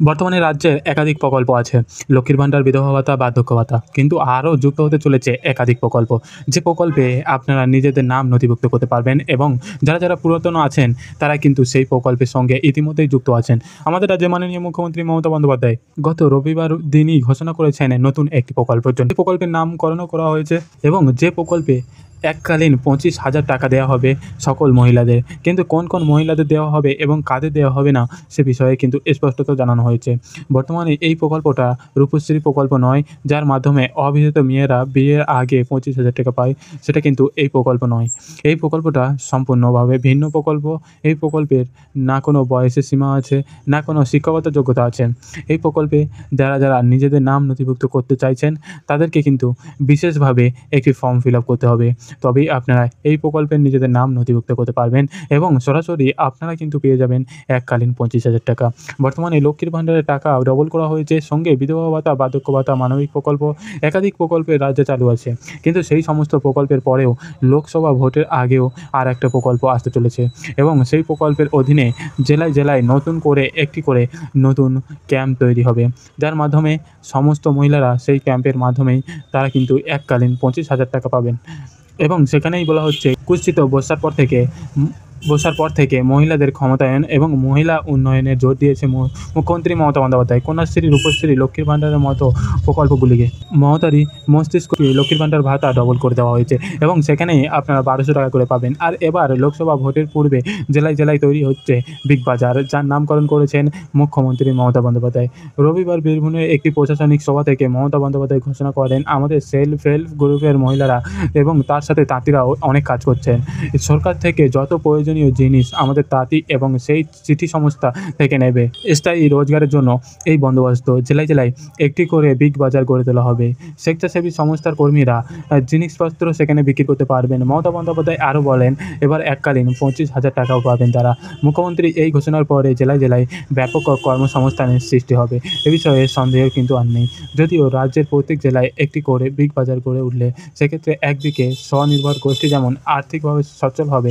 বর্তমানে রাজ্যের একাধিক প্রকল্প আছে। লক্ষ্মীর ভাণ্ডার, বিধবা ভাতা, বার্ধক্য ভাতা। কিন্তু আরও যুক্ত হতে চলেছে একাধিক প্রকল্প। যে প্রকল্পে আপনারা নিজেদের নাম নথিভুক্ত করতে পারবেন এবং যারা পুরাতন আছেন তারা কিন্তু সেই প্রকল্পের সঙ্গে ইতিমধ্যেই যুক্ত আছেন। আমাদের রাজ্যের মাননীয় মুখ্যমন্ত্রী মমতা বন্দ্যোপাধ্যায় গত রবিবার দিনই ঘোষণা করেছেন নতুন একটি প্রকল্পের জন্য। এই প্রকল্পের নামকরণও করা হয়েছে এবং যে প্রকল্পে এককালীন 25,000 টাকা দেওয়া হবে সকল মহিলাদের। কিন্তু কোন মহিলাদের দেওয়া হবে এবং কাদের দেওয়া হবে না সে বিষয়ে কিন্তু স্পষ্টত জানানো হয়েছে। বর্তমানে এই প্রকল্পটা রূপশ্রী প্রকল্প নয়, যার মাধ্যমে অবিবাহিত মেয়েরা বিয়ের আগে 25,000 টাকা পায়, সেটা কিন্তু এই প্রকল্প নয়। এই প্রকল্পটা সম্পূর্ণভাবে ভিন্ন প্রকল্প। এই প্রকল্পের না কোনো বয়সের সীমা আছে, না কোনো শিক্ষাগত যোগ্যতা আছে। এই প্রকল্পে যারা নিজেদের নাম নথিভুক্ত করতে চাইছেন তাদেরকে কিন্তু বিশেষভাবে একটি ফর্ম ফিল আপ করতে হবে। তবেই আপনারা এই প্রকল্পে নিজেদের নাম নথিভুক্ত করতে পারবেন এবং সরাসরি আপনারা কিন্তু পেয়ে যাবেন এককালীন 25,000 টাকা। বর্তমানে লক্ষ্মীর ভাণ্ডারের টাকা ডবল করা হয়েছে, সঙ্গে বিধবা ভাতা, বার্ধক্য ভাতা, মানবিক প্রকল্প, একাধিক প্রকল্পের রাজ্যে চালু আছে। কিন্তু সেই সমস্ত প্রকল্পের পরেও লোকসভা ভোটের আগেও আর একটা প্রকল্প আসতে চলেছে এবং সেই প্রকল্পের অধীনে জেলায় নতুন করে একটি করে নতুন ক্যাম্প তৈরি হবে, যার মাধ্যমে সমস্ত মহিলারা সেই ক্যাম্পের মাধ্যমেই তারা কিন্তু এককালীন 25,000 টাকা পাবেন। এবং সেখানেই বলা হচ্ছে কুৎসিত বসার পর থেকে মহিলাদের ক্ষমতায়ন এবং মহিলা উন্নয়নের জোর দিয়েছে মুখ্যমন্ত্রী মমতা বন্দ্যোপাধ্যায়। কন্যাশ্রী, রূপশ্রী, লক্ষ্মীর ভাণ্ডারের মতো প্রকল্পগুলিকে মমতারই মস্তিষ্ককে লক্ষ্মীর ভাণ্ডার ভাতা ডবল করে দেওয়া হয়েছে এবং সেখানেই আপনারা 1200 টাকা করে পাবেন। আর এবার লোকসভা ভোটের পূর্বে জেলায় তৈরি হচ্ছে বিগ বাজার, যার নামকরণ করেছেন মুখ্যমন্ত্রী মমতা বন্দ্যোপাধ্যায়। রবিবার বীরভূমের একটি প্রশাসনিক সভা থেকে মমতা বন্দ্যোপাধ্যায় ঘোষণা করেন আমাদের সেলফ হেল্প গ্রুপের মহিলারা এবং তার সাথে তাঁতিরাও অনেক কাজ করছেন। সরকার থেকে যত প্রয়োজনীয় জিনিস আমাদের তাঁতি এবং সেই চিঠি সংস্থা থেকে নেবে। স্থায়ী রোজগারের জন্য এই বন্দোবস্ত। জেলায় একটি করে বিগ বাজার গড়ে তোলা হবে। স্বেচ্ছাসেবী সংস্থার কর্মীরা জিনিসপত্র সেখানে বিক্রি করতে পারবেন। মমতা বন্দ্যোপাধ্যায় আরও বলেন এবার এককালীন 25,000 টাকাও পাবেন তারা। মুখ্যমন্ত্রী এই ঘোষণার পরে জেলায় ব্যাপক কর্মসংস্থানের সৃষ্টি হবে, এ বিষয়ে সন্দেহ কিন্তু আর নেই। যদিও রাজ্যের প্রত্যেক জেলায় একটি করে বিগ বাজার গড়ে উঠলে সেক্ষেত্রে একদিকে স্বনির্ভর গোষ্ঠী যেমন আর্থিকভাবে সচ্ছল হবে,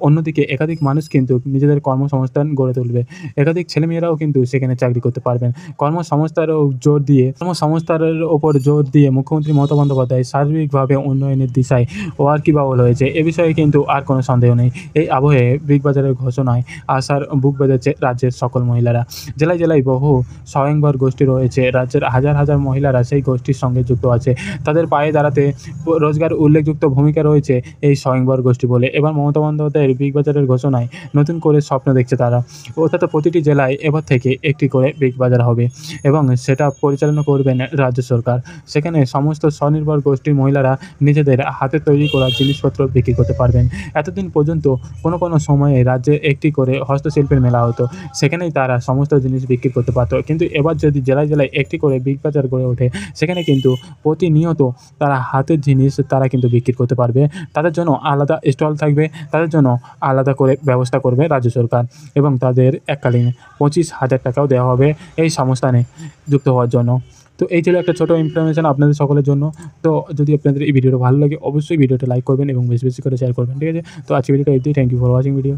অন্যদিকে একাধিক মানুষ কিন্তু নিজেদের কর্মসংস্থান গড়ে তুলবে। একাধিক ছেলেমেয়েরাও কিন্তু সেখানে চাকরি করতে পারবেন। কর্মসংস্থার ওপর জোর দিয়ে মুখ্যমন্ত্রী মমতা বন্দ্যোপাধ্যায় সার্বিকভাবে উন্নয়নের দিশায় ওয়াকিবহাল হয়েছে, এ বিষয়ে কিন্তু আর কোনো সন্দেহ নেই। এই আবহে বিগ বাজারের ঘোষণায় আশার বুক বেঁধেছে রাজ্যের সকল মহিলারা। জেলায় বহু স্বয়ংবর গোষ্ঠী রয়েছে। রাজ্যের হাজার মহিলারা সেই গোষ্ঠীর সঙ্গে যুক্ত আছে। তাদের পায়ে দাঁড়াতে রোজগার উল্লেখযুক্ত ভূমিকা রয়েছে এই স্বয়ংবর গোষ্ঠী বলে এবার মমতা বন্দ্যোপাধ্যায়ের বিগ বাজারের ঘোষণায় নতুন করে স্বপ্ন দেখছে তারা। অর্থাৎ প্রতিটি জেলায় এবার থেকে একটি করে বিগ বাজার হবে এবং সেটা পরিচালনা করবেন রাজ্য সরকার। সেখানে সমস্ত স্বনির্ভর গোষ্ঠীর মহিলারা নিজেদের হাতে তৈরি করা জিনিসপত্র বিক্রি করতে পারবেন। এতদিন পর্যন্ত কোনো সময়ে রাজ্যে একটি করে হস্তশিল্পের মেলা হতো, সেখানেই তারা সমস্ত জিনিস বিক্রি করতে পারত। কিন্তু এবার যদি জেলায় একটি করে বিগ বাজার গড়ে ওঠে, সেখানে কিন্তু প্রতিনিয়ত তারা হাতের জিনিস তারা কিন্তু বিক্রি করতে পারবে। তাদের জন্য আলাদা স্টল থাকবে, তাদের জন্য আলাদা করে ব্যবস্থা করবে রাজ্য সরকার এবং তাদের এককালীন 25,000 টাকাও দেওয়া হবে এই সংস্থানে যুক্ত হওয়ার জন্য। তো এই ছিল একটা ছোটো ইনফরমেশান আপনাদের সকলের জন্য। তো যদি আপনাদের এই ভিডিওটা ভালো লাগে অবশ্যই ভিডিওটা লাইক করবেন এবং বেশি করে শেয়ার করবেন, ঠিক আছে? তো আজকে ভিডিওটা এতেই। Thank you for watching video.